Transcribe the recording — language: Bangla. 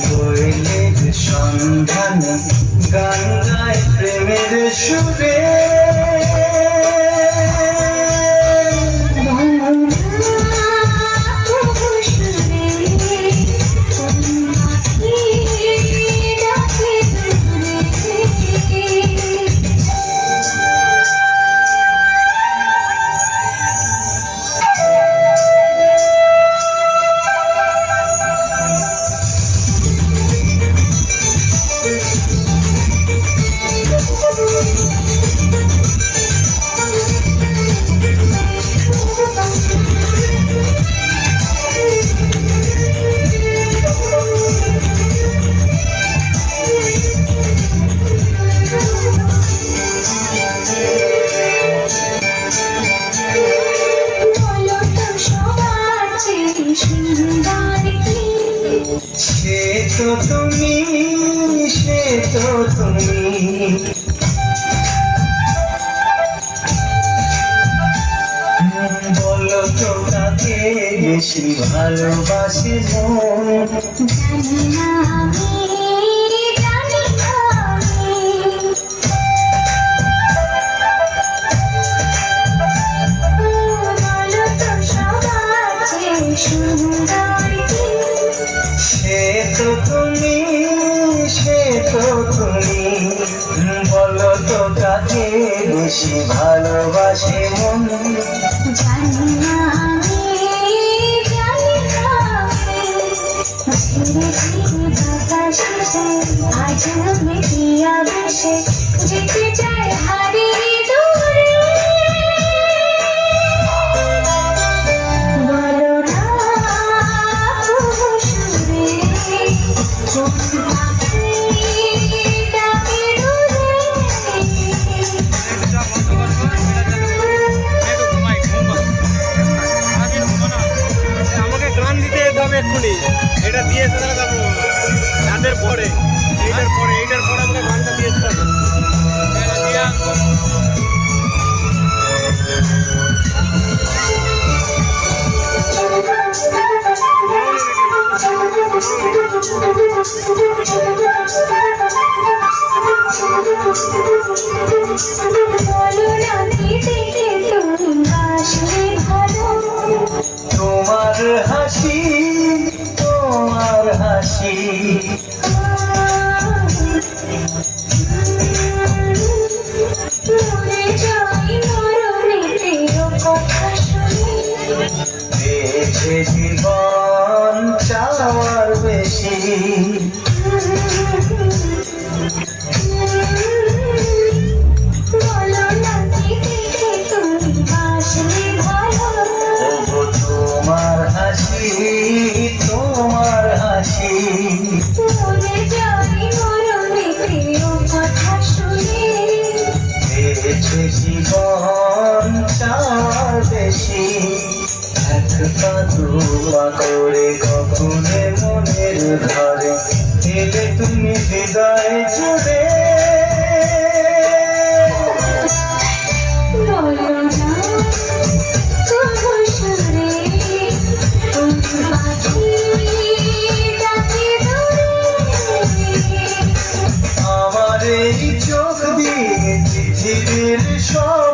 কোয়েলের সন্ধানে গান গায় প্রেমের সুরে সে তো তুমি বলো তো তাকে বেশি ভালোবাসি মন জানি না বলো তো সবার চেয়ে সুন্দর সে তো তুমি বলো তো তাকে বেশি ভালোবাসে মন জানি না ধীরে ধীরে বাতাসে আজ আমি দিয়া বসে যেতে চাই হারিয়ে দূরে বলো না সুরে ডাকে দূরে আমাকে গান দিতে যেতে হবে এক্ষুনি। এটা দিয়েছে তাহলে যাবো রাতের পরে, এইটার পরে আমাকে গানটা দিয়ে যেতে হবে। দিয়ে আসবো। বলো না দিতে তুমি আসলে ভালো তোমার হাসি মরে যাই মরণে কথা শুনি পেয়েছে জীবন চাওয়ার বেশি বলো না দিতে তুমি আসলে ভালো ওগো তোমার হাসি মরে যাই মরণে কথা শুনি পেয়েছে জীবন চাওয়ার বেশি একটা দোয়া করে কখনো মনের ঘরে এলে তুমি হৃদয় জুড়ে বলো না তবু সুরে তুমি পাখি ডাকে দূরে আমার এই চোখ দিয়ে পৃথিবীর সব